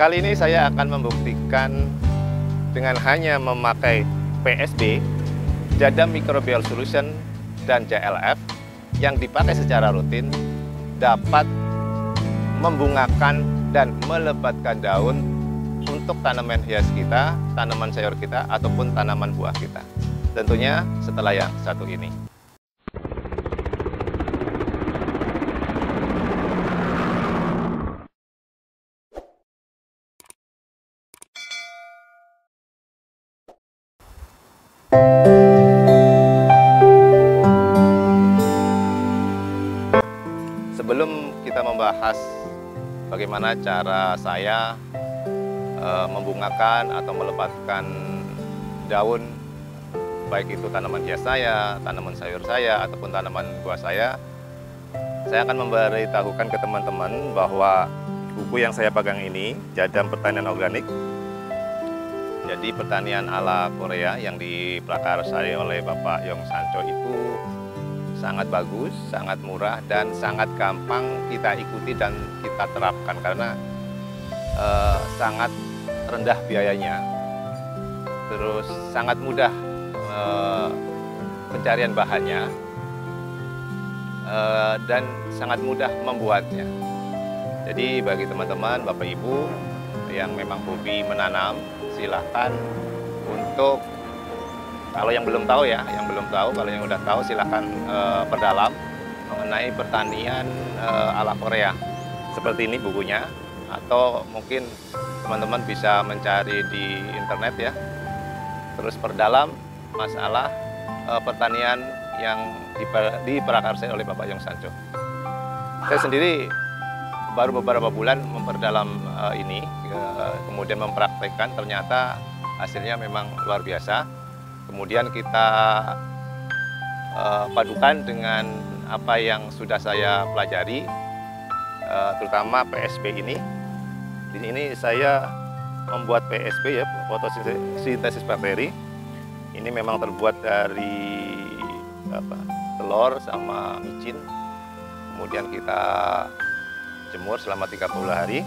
Kali ini saya akan membuktikan dengan hanya memakai PSB, Jadam Microbial Solution, dan JLF yang dipakai secara rutin dapat membungakan dan melebatkan daun untuk tanaman hias kita, tanaman sayur kita, ataupun tanaman buah kita. Tentunya setelah yang satu ini. Sebelum kita membahas bagaimana cara saya membungakan atau melebatkan daun, baik itu tanaman hias saya, tanaman sayur saya, ataupun tanaman buah saya akan memberitahukan ke teman-teman bahwa buku yang saya pegang ini, Jadam Pertanian Organik, jadi pertanian ala Korea yang diprakarsai oleh Bapak Yong Sancho itu sangat bagus, sangat murah, dan sangat gampang kita ikuti dan kita terapkan karena sangat rendah biayanya, terus sangat mudah pencarian bahannya, dan sangat mudah membuatnya. Jadi bagi teman-teman, Bapak Ibu yang memang hobi menanam, silahkan untuk, kalau yang belum tahu ya, kalau yang udah tahu silahkan perdalam mengenai pertanian ala Korea. Seperti ini bukunya, atau mungkin teman-teman bisa mencari di internet ya. Terus perdalam masalah pertanian yang diprakarsai oleh Bapak Yong Sancho. Saya sendiri baru beberapa bulan memperdalam ini, kemudian mempraktekkan, ternyata hasilnya memang luar biasa. Kemudian kita padukan dengan apa yang sudah saya pelajari, terutama PSB ini. Di sini saya membuat PSB ya, fotosintesis bakteri. Ini memang terbuat dari telur sama micin. Kemudian kita jemur selama 30 hari.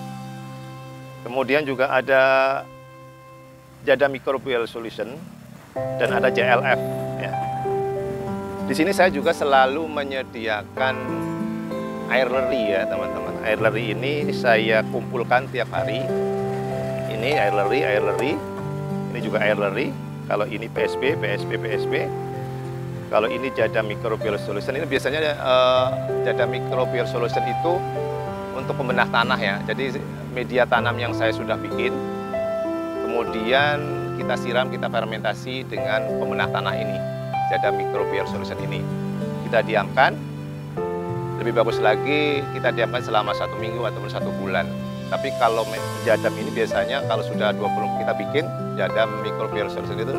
Kemudian juga ada Jadam Microbial Solution dan ada JLF ya. Di sini saya juga selalu menyediakan air leri ya teman-teman. Air leri ini saya kumpulkan tiap hari. Ini air leri. Ini juga air leri. Kalau ini PSB. Kalau ini Jadam Microbial Solution, ini biasanya Jadam Microbial Solution itu untuk pembenah tanah ya. Jadi media tanam yang saya sudah bikin, kemudian kita siram, kita fermentasi dengan pembenah tanah ini, Jadam Microbial Solution ini. Kita diamkan, lebih bagus lagi kita diamkan selama 1 minggu ataupun 1 bulan. Tapi kalau Jadam ini biasanya kalau sudah 20 kita bikin Jadam Microbial Solution itu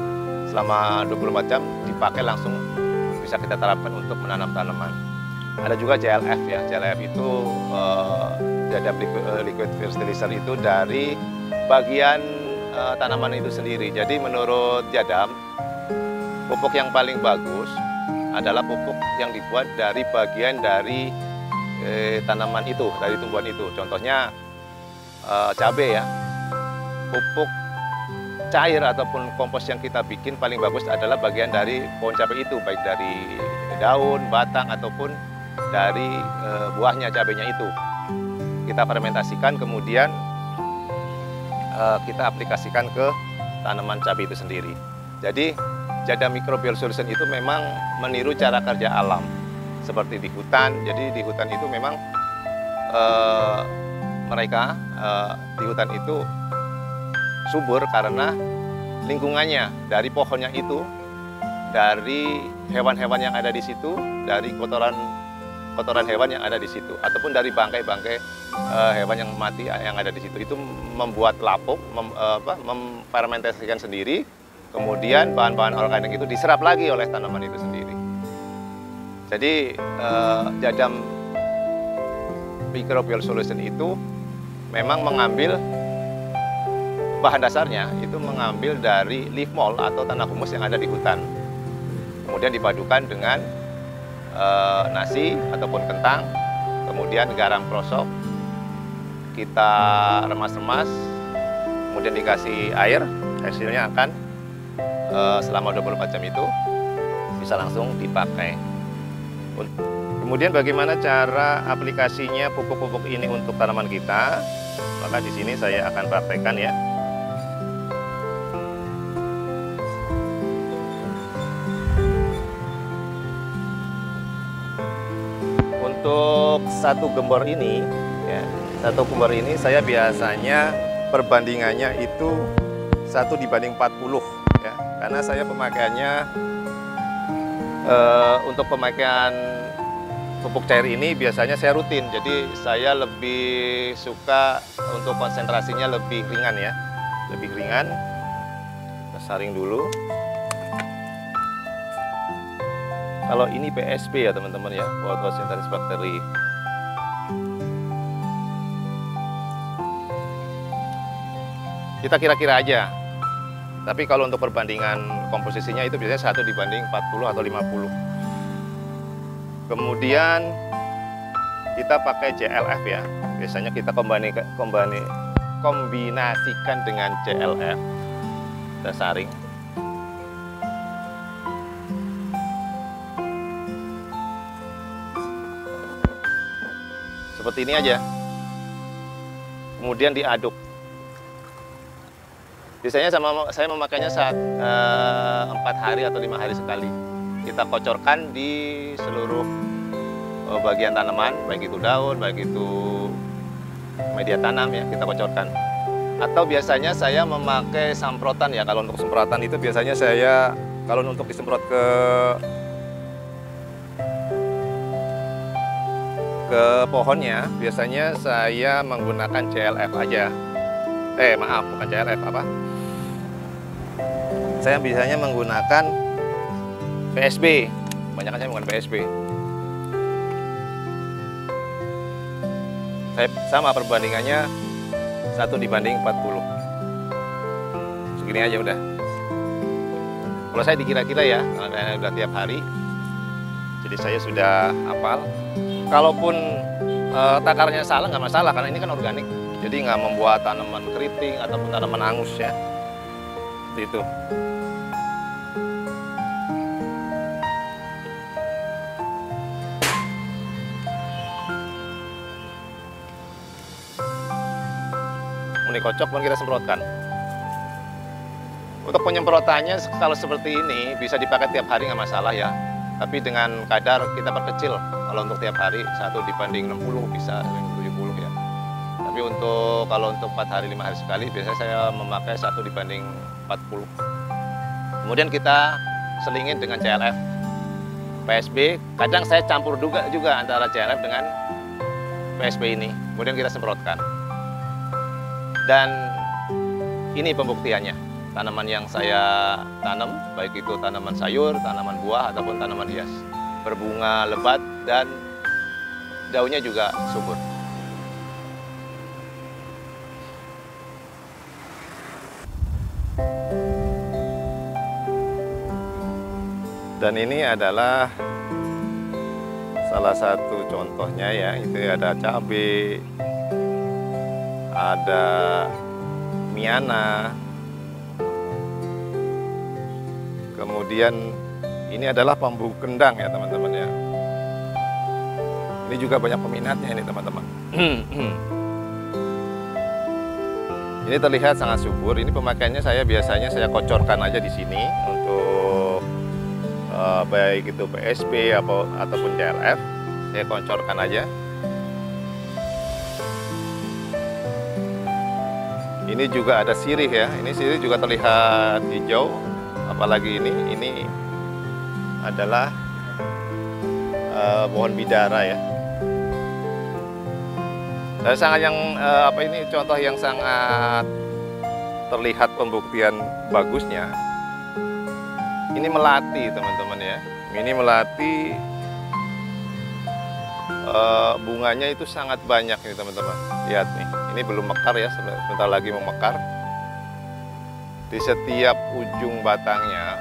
selama 24 jam dipakai langsung bisa kita terapkan untuk menanam tanaman. Ada juga JLF ya, JLF itu Jadam Liquid Fertilizer itu dari bagian tanaman itu sendiri. Jadi menurut Jadam, pupuk yang paling bagus adalah pupuk yang dibuat dari bagian dari tanaman itu, dari tumbuhan itu. Contohnya cabai ya, pupuk cair ataupun kompos yang kita bikin paling bagus adalah bagian dari pohon cabai itu, baik dari daun, batang, ataupun dari buahnya cabainya itu. Kita fermentasikan, kemudian kita aplikasikan ke tanaman cabai itu sendiri. Jadi Jadam Microbial Solution itu memang meniru cara kerja alam seperti di hutan. Jadi di hutan itu memang mereka di hutan itu subur karena lingkungannya, dari pohonnya itu, dari hewan-hewan yang ada di situ, dari kotoran hewan yang ada di situ, ataupun dari bangkai-bangkai hewan yang mati yang ada di situ. Itu membuat lapuk, memfermentasikan sendiri, kemudian bahan-bahan organik itu diserap lagi oleh tanaman itu sendiri. Jadi Jadam Microbial Solution itu memang mengambil bahan dasarnya, itu mengambil dari leaf mold atau tanah humus yang ada di hutan. Kemudian dipadukan dengan nasi ataupun kentang, kemudian garam krosok, kita remas-remas, kemudian dikasih air, hasilnya akan selama 24 jam itu bisa langsung dipakai. Kemudian bagaimana cara aplikasinya pupuk-pupuk ini untuk tanaman kita? Maka di sini saya akan praktekkan ya. Untuk satu gembor ini, ya, satu gembor ini saya biasanya perbandingannya itu 1:40 ya, karena saya pemakaiannya untuk pemakaian pupuk cair ini biasanya saya rutin, jadi saya lebih suka untuk konsentrasinya lebih ringan ya, lebih ringan. Kita saring dulu. Kalau ini PSB ya teman-teman ya, fotosintesis bakteri. Kita kira-kira aja. Tapi kalau untuk perbandingan komposisinya itu biasanya 1:40 atau 50. Kemudian kita pakai JLF ya. Biasanya kita kombinasikan dengan JLF. Kita saring. Seperti ini aja. Kemudian diaduk. Biasanya saya memakainya saat 4 hari atau 5 hari sekali. Kita kocorkan di seluruh bagian tanaman, baik itu daun, baik itu media tanam ya, kita kocorkan. Atau biasanya saya memakai semprotan ya. Kalau untuk semprotan itu biasanya saya, kalau untuk disemprot ke pohonnya, biasanya saya menggunakan CLF aja. Maaf, bukan CLF, apa? Saya biasanya menggunakan PSB. Kebanyakan saya menggunakan PSB. Saya sama perbandingannya 1:40. Segini aja udah. Kalau saya dikira-kira ya, karena udah tiap hari, jadi saya sudah hafal. Kalaupun takarnya salah nggak masalah, karena ini kan organik, jadi nggak membuat tanaman keriting ataupun tanaman hangus ya. Seperti itu. Ini kocok pun kita semprotkan. Untuk penyemprotannya kalau seperti ini bisa dipakai tiap hari nggak masalah ya. Tapi dengan kadar kita perkecil. Kalau untuk tiap hari 1:60 bisa 70 ya. Tapi kalau untuk 4 hari 5 hari sekali biasanya saya memakai 1:40. Kemudian kita selingin dengan CLF, PSB. Kadang saya campur juga antara CLF dengan PSB ini. Kemudian kita semprotkan. Dan ini pembuktiannya. Tanaman yang saya tanam, baik itu tanaman sayur, tanaman buah, ataupun tanaman hias, berbunga lebat dan daunnya juga subur. Dan ini adalah salah satu contohnya ya, itu ada cabai, ada miana. Kemudian ini adalah bambu kendang ya teman-teman ya. Ini juga banyak peminatnya ini teman-teman. Ini terlihat sangat subur. Ini pemakaiannya biasanya saya kocorkan aja di sini untuk baik itu PSB ataupun CLF. Saya kocorkan aja. Ini juga ada sirih ya. Ini sirih juga terlihat hijau. Apalagi ini adalah pohon bidara ya. Dan sangat ini contoh yang sangat terlihat pembuktian bagusnya. Ini melati teman-teman ya. Ini melati bunganya itu sangat banyak nih teman-teman. Lihat nih, ini belum mekar ya, sebentar lagi mau mekar. Di setiap ujung batangnya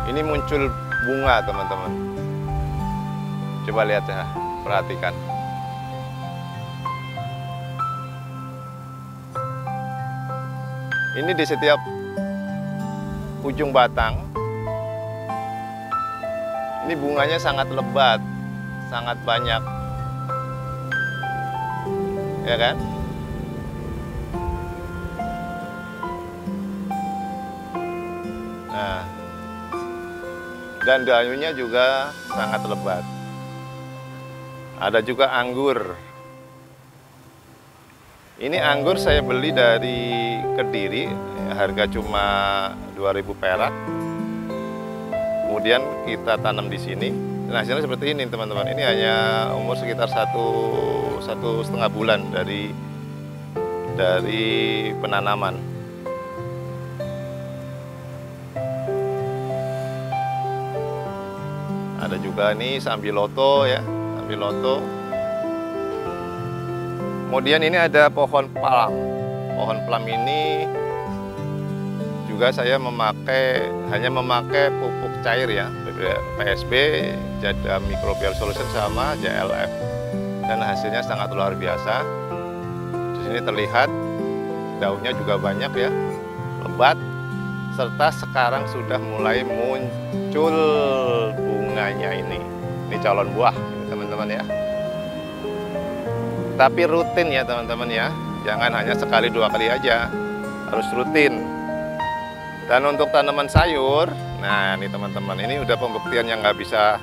ini muncul bunga teman-teman. Coba lihat ya, perhatikan. Ini di setiap ujung batang, ini bunganya sangat lebat, sangat banyak, ya kan? Nah, dan daunnya juga sangat lebat. Ada juga anggur. Ini anggur saya beli dari Kediri, harga cuma 2.000 perak. Kemudian kita tanam di sini. Dan hasilnya seperti ini, teman-teman. Ini hanya umur sekitar satu setengah bulan dari penanaman. Ada juga nih sambiloto ya, sambiloto. Kemudian ini ada pohon plam. Pohon plam ini juga saya hanya memakai pupuk cair ya, PSB, Jada Microbial Solution sama JLF. Dan hasilnya sangat luar biasa. Di sini terlihat daunnya juga banyak ya, lebat, serta sekarang sudah mulai muncul bunganya ini. Ini calon buah, teman-teman ya. Tapi rutin ya teman-teman ya, jangan hanya sekali dua kali aja, harus rutin. Dan untuk tanaman sayur, nah ini teman-teman, ini udah pembuktian yang nggak bisa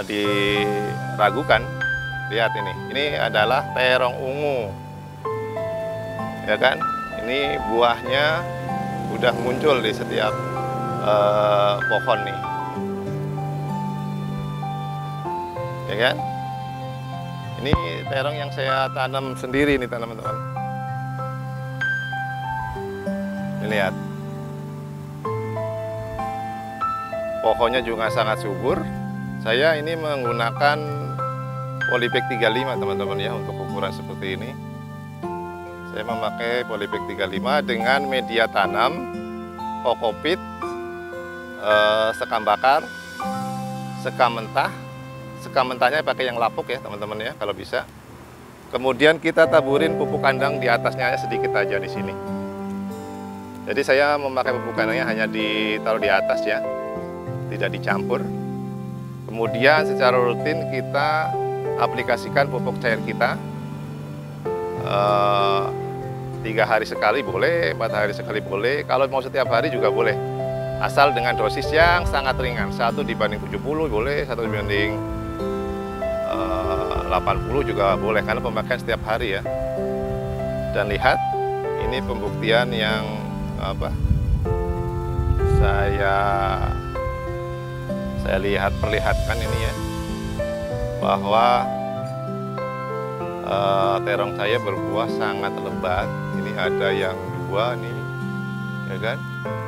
diragukan. Lihat ini adalah terong ungu, ya kan? Ini buahnya udah muncul di setiap pohon nih, ya kan? Ini terong yang saya tanam sendiri nih teman-teman. Ini lihat. Pohonnya juga sangat subur. Saya ini menggunakan polybag 35 teman-teman ya untuk ukuran seperti ini. Saya memakai polybag 35 dengan media tanam, kokopit, sekam bakar, sekam mentah. Sekam mentahnya pakai yang lapuk ya teman-teman ya kalau bisa. Kemudian kita taburin pupuk kandang di atasnya sedikit aja di sini. Jadi saya memakai pupuk kandangnya hanya ditaruh di atas ya, tidak dicampur. Kemudian secara rutin kita aplikasikan pupuk cair kita 3 hari sekali boleh, 4 hari sekali boleh. Kalau mau setiap hari juga boleh. Asal dengan dosis yang sangat ringan. 1 dibanding 70 boleh, 1 dibanding 80 juga boleh karena pemakaian setiap hari ya. Dan lihat ini pembuktian yang saya perlihatkan ini ya, bahwa terong saya berbuah sangat lebat. Ini ada yang 2 nih, ya kan?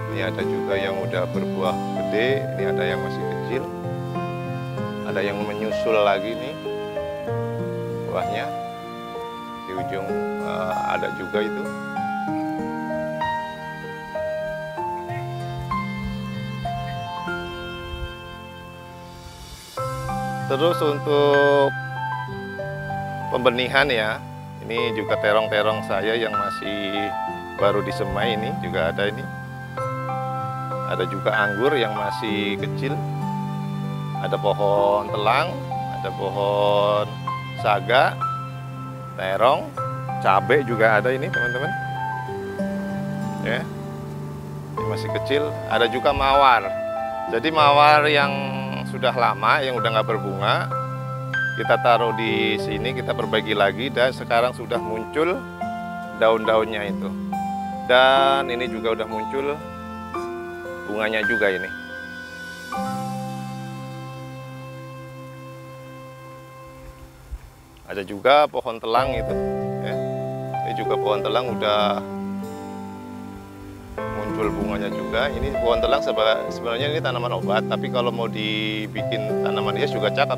Ini ada juga yang udah berbuah gede, ini ada yang masih kecil, ada yang menyusul lagi nih buahnya di ujung, ada juga itu. Terus untuk pembenihan ya, ini juga terong-terong saya yang masih baru disemai ini juga ada ini. Ada juga anggur yang masih kecil. Ada pohon telang, ada pohon saga, terong, cabai juga ada ini teman-teman. Ya, ini masih kecil. Ada juga mawar. Jadi mawar yang sudah lama, yang udah nggak berbunga, kita taruh di sini, kita perbaiki lagi, dan sekarang sudah muncul daun-daunnya itu. Dan ini juga udah muncul bunganya juga ini. Ada juga pohon telang itu, ya. Ini juga pohon telang udah muncul bunganya juga. Ini pohon telang sebenarnya ini tanaman obat, tapi kalau mau dibikin tanaman hias juga cakep.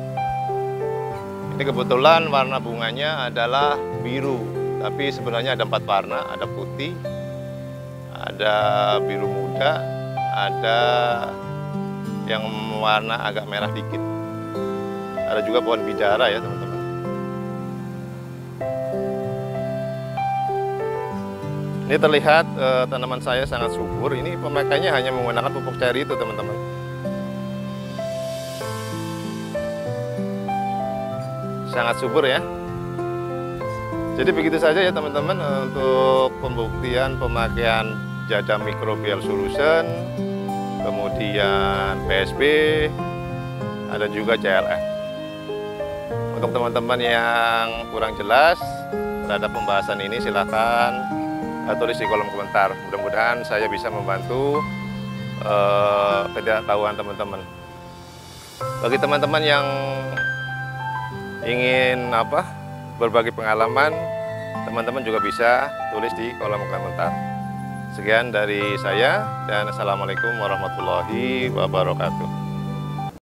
Ini kebetulan warna bunganya adalah biru, tapi sebenarnya ada 4 warna, ada putih, ada biru muda, ada yang warna agak merah dikit. Ada juga pohon bidara ya teman-teman. Ini terlihat tanaman saya sangat subur. Ini pemakaiannya hanya menggunakan pupuk cair itu, teman-teman. Sangat subur ya. Jadi begitu saja ya teman-teman untuk pembuktian pemakaian Jada Microbial Solution, kemudian PSB, ada juga CLF. Untuk teman-teman yang kurang jelas terhadap pembahasan ini, silahkan tulis di kolom komentar. Mudah-mudahan saya bisa membantu ketidaktahuan teman-teman. Bagi teman-teman yang ingin berbagi pengalaman, teman-teman juga bisa tulis di kolom komentar. Sekian dari saya dan assalamualaikum warahmatullahi wabarakatuh.